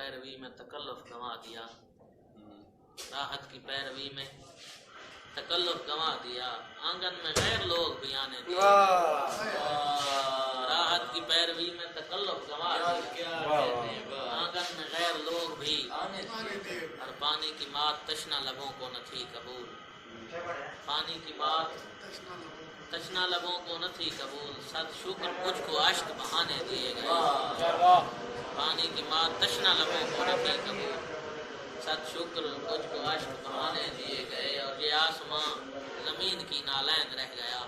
پیروی میں تکلف گنوا دیا، راحت کی پیروی میں تکلف گنوا دیا، آنگن میں غیر لوگ بھی آنے دیا، راحت کی پیروی میں تکلف گنوا دیا، آنگن میں غیر لوگ بھی آنے دیے، اور پانی کی بات تشنا لبوں کو نہ تھی قبول، پانی کی بات تشنا لبوں کو نہ تھی قبول، صد شکر مجھ کو اشک بہانے دیے گئے، پانی کی بات تشنا لبوں کو نہ تھی قبول، صد شکر مجھ کو اشک بہانے دیے گئے، اور یہ آسماں زمین کی نالین رہ گیا،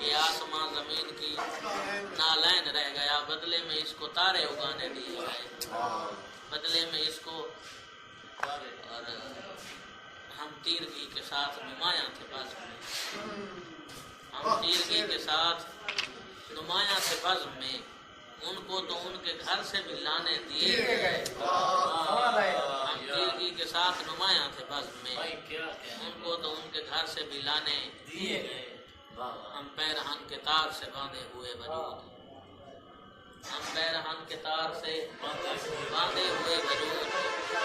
یہ آسماں زمین کی نالین رہ گیا، بدلے میں اس کو تارے اگانے دیے گئے، بدلے میں اس کو، اور ہم تیرگی کے ساتھ نمایاں تھے بزم میں، ہم تیرگی کے ساتھ نمایاں تھے بزم میں، ان کو تو ان کے گھر سے بھی لانے دیے گئے، ہم تیرگی کے ساتھ نمایاں تھے بزم میں، ان کو تو ان کے گھر سے بھی لانے دیے گئے، ہم پیرہن کے تار سے باندھے ہوئے وجود، ہم پیرہن کے تار سے باندھے ہوئے وجود،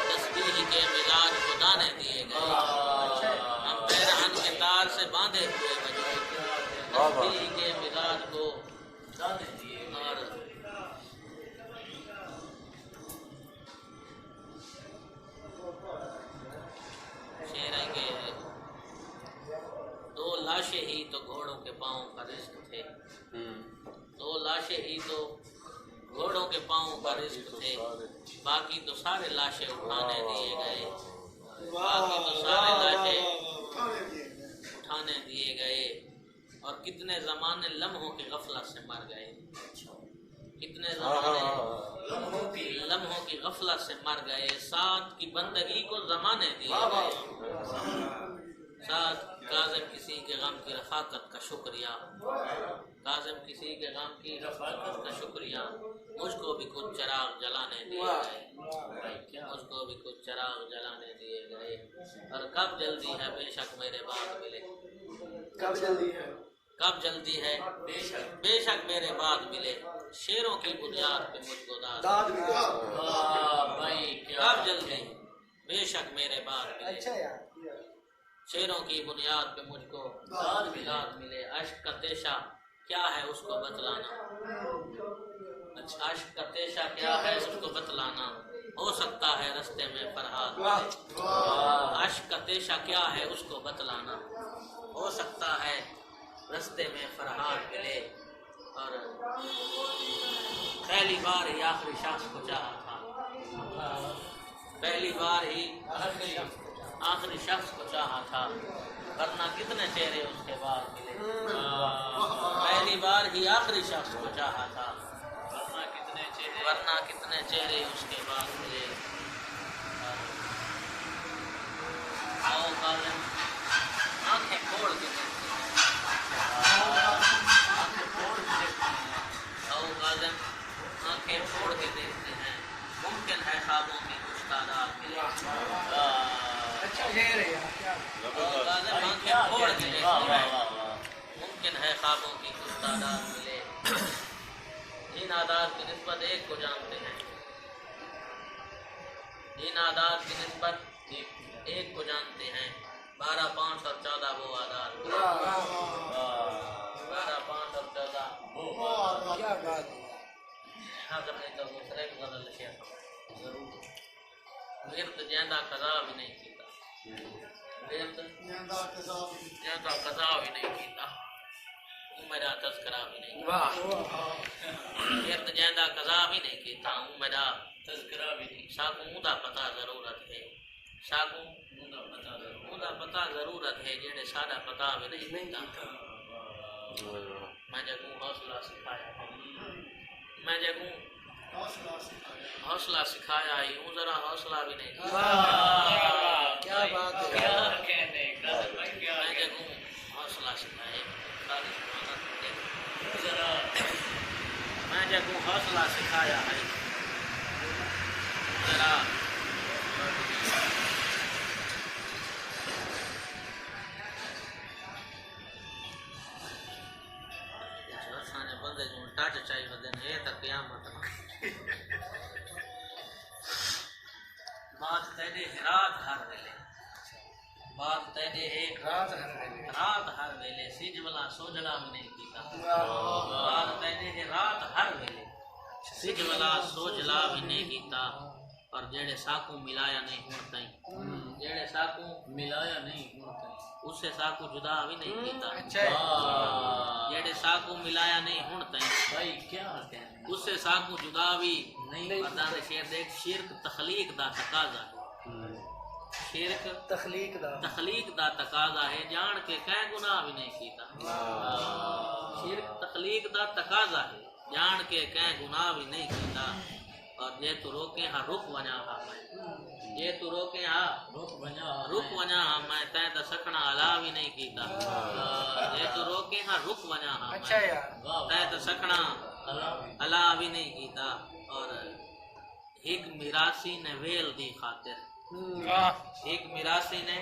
تسبیح کے مزاج کو دانے دیے گئے، ہم پیرہن کے تار سے باندھے ہوئے وجود، تسبیح کے مزاج کو دانے دیے گئے، اور شعر ہے کہ دو لاشیں ہی تو گھوڑوں کے پاؤں کا رزق تھے، دو لاشیں ہی تو گھوڑوں کے پاؤں کا رزق تھے، باقی تو سارے لاشیں اٹھانے دیے گئے، باقی تو سارے لاشیں اٹھانے دیے گئے، اور کتنے زمانے لمحوں کی غفلت سے مر گئے، کتنے زمانے لمحوں کی غفلت سے مر گئے، ساتھ کی بندگی کو زمانے دیے گئے، ساتھ کاظم کسی کے غم کی رفاقت کا شکریہ، کاظم کسی کے غم کی رفاقت کا شکریہ، مجھ کو بھی کچھ چراغ جلانے دیے گئے، مجھ کو بھی کچھ چراغ جلانے دیے گئے، اور کب جلدی ہے بے شک میرے بعد ملے، کب جلدی ہے، کب جلدی ہے بے شک میرے بعد ملے، شیروں کی بنیاد پہ مجھ کو داد ملے، کب جلدی بے شک میرے بعد ملے، شیروں کی بنیاد پہ مجھ کو داد ملے، عشق کا تیشہ کیا ہے اس کو بتلانا، عشق کا تیشہ کیا ہے اس کو بتلانا، ہو سکتا ہے رستے میں فرحات ملے، عشق کا تیشہ کیا ہے اس کو بتلانا، ہو سکتا ہے رستے میں فرحات ملے، اور پہلی بار ہی آخری شخص کو چاہا تھا، پہلی بار ہی آخری شخص کو چاہا تھا، ورنہ کتنے چہرے اس کے بعد ملے، پہلی بار ہی آخری شخص کو چاہا تھا، ورنہ کتنے چہرے اس کے بعد ملے، آؤ کاظم آنکھیں کھول کے دیکھتے ہیں، آنکھیں کھول کے دیکھتے ہیں، آؤ کاظم آنکھیں کھول کے دیکھتے ہیں، ممکن ہے خوابوں کی کچھ تعداد ملے، آنکھیں کھول کے دیکھتے ہیں، ممکن ہے خوابوں کی کچھ تعداد ملے، ان اعداد کی نسبت ایک کو جانتے ہیں، ان اعداد کی نسبت ایک کو جانتے ہیں، 12، 5 اور 14 وہ اعداد، 12، 5 اور 14 کیا بات ہے، حاضر نہیں تو دوسرے بھی بدل شیخ ضرور ورد جیندہ قضا بھی نہیں کیتا، ورد جیندہ قضا بھی نہیں کیتا، میرا تذکرہ بھی نہیں کیتا، ورد جیندہ قضا بھی نہیں کیتا، میرا تذکرہ بھی نہیں، ساکوں اوندا پتہ ضرورت ہے، ساکوں اوندا پتہ ضرورت ہے، جڑے ساڈا پتہ بھی نہیں کیتا، میں جگوں حوصلہ سکھایا، میں جگوں حوصلہ سکھایا ہی ہوں، ذرا حوصلہ بھی نہیں کیا، کیا بات ہے، میں جگوں حوصلہ سکھایا، میں جگوں حوصلہ سکھایا ہے، ذرا بندے جو ٹچ چاہیے بدن یہ تو قیامت بات تیرے رات ہر ویلے بات تیرے رات ہر ویلے رات ہر ویلے سجولا سوجلا بھی نہیں کیتا بات تیرے رات ہر ویلے سجولا سوجلا بھی نہیں کیتا اور جڑے ساکو ملایا نہیں ہون تائیں جڑے ساکو ملایا نہیں ہون تائیں اس سے ساکو جدا بھی نہیں کیتا اچھا جڑے ساکو ملایا نہیں ہون تائیں بھائی کیا کہنا اس سے ساکو جدا بھی نہیں پردہ دے شیر دیکھ شرک تخلیق دا تقاضا ہے شرک تخلیق دا تخلیق دا تقاضا ہے جان کے کہیں گناہ بھی نہیں کیتا شرک تخلیق دا تقاضا ہے جان کے کہیں گناہ بھی نہیں کیتا اور یہ تو روکے ہاں رک ونیا ہاں میں یہ تو روکے ہاں رک ونیا ہاں میں تین دا سکھنا علا بھی نہیں کیتا یہ تو روکے ہاں رک ونیا ہاں اچھا میں یار تین دا سکھنا علا بھی نہیں کیتا اور ایک میراسی نے ویل دی خاطر ایک میراسی نے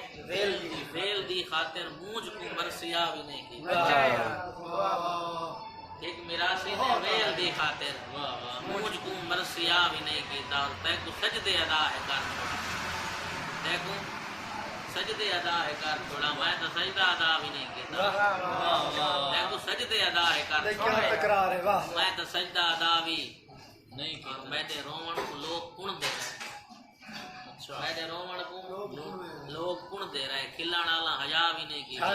ویل دی خاطر مونج کو مرسیا بھی نہیں کیتا اچھا یار ایک میراسی نے ویل دی خاطر مونج کو مرسیا بھی نہیں کیتا اور تے کو سجدے ادا ہے کر تے کو سجدے ادا ہے کر چھوڑا میں تو سجدہ ادا بھی نہیں کیتا تے کو سجدے ادا ہے کر کیا تکرار ہے واہ میں تو سجدہ ادا بھی نہیں کیتا میں دے رومن کو لوگ کن دے رہے میں دے رومن کو لوگ کن دے رہے کھلان والا حیا بھی نہیں کیتا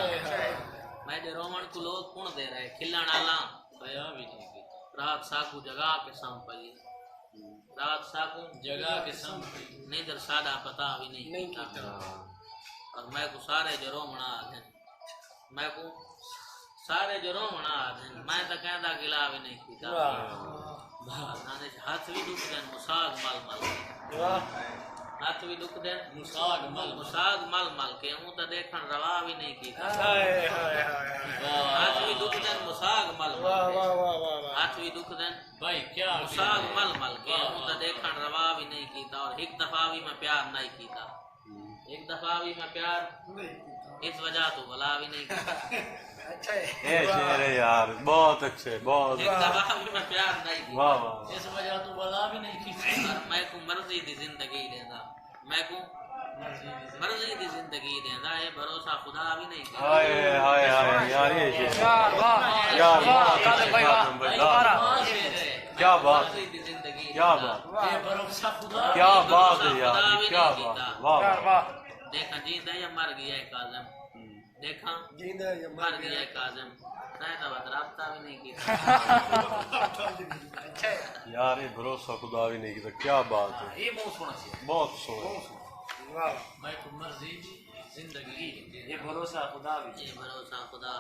میں دے رومن کو لوگ کن دے رہے کھلان والا حیا بھی نہیں کیتا رات ساکو جگہ کے سام پئی رات ساکو جگہ کے سم نہیں در سادہ پتا بھی نہیں کیتا اور میں کو سارے جو رومنا آدھن میں کو سارے جو رومنا آدھن میں تو کہندا گلا بھی نہیں کیتا ہاتھ بھی دکھ دین مساگ مل مل ہاتھ بھی دکھ دین مساگ مل مل کے ہوں تو دیکھن روا بھی نہیں کیتا ہاتھ بھی دکھ دین مساگ مل مل ہاتھ بھی دکھ دین بھائی کیا مساگ مل مل کے ہوں تو دیکھن روا بھی نہیں کیتا اور ایک دفعہ بھی میں پیار نہیں کیتا ایک دفعہ بھی میں پیار اس وجہ تو بلا بھی نہیں کیتا اچھا اے شعر ہے یار بہت اچھے بہت ایک دفعہ بھی میں پیار نہیں کیتا واہ واہ اس وجہ تو بلا بھی نہیں کی اور میں کو مرضی دی زندگی دیندا میں کو مرضی دی زندگی دیندا اے بھروسہ خدا بھی نہیں کیتا ہائے ہائے ہائے یار یہ شعر یار واہ یار قادر بھائی واہ کیا بات مرضی دی زندگی کیا دیندا۔ بات یہ بھروسہ خدا کیا بات ہے یار یہ کیا بات ہے واہ یار واہ واہ دیکھا جیندا یا مر گیا ہے کاظم دیکھا جیندا یا مر گیا ہے کاظم میں تو رابطہ بھی نہیں کیتا اچھا یار یہ بھروسہ خدا بھی نہیں کیتا کیا بات ہے یہ بہت سونا سی بہت سونا واہ میں تو مرضی زندگی یہ بھروسہ خدا بھی یہ بھروسہ خدا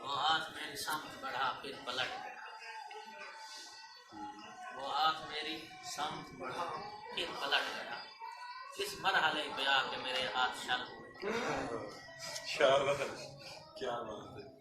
وہ آج میری سمت بڑھا پھر پلٹ گیا وہ آج میری سمت بڑھا پھر پلٹ گیا کس مرحلے پہ آ کے میرے ہاتھ شل ہوئے کیا بات ہے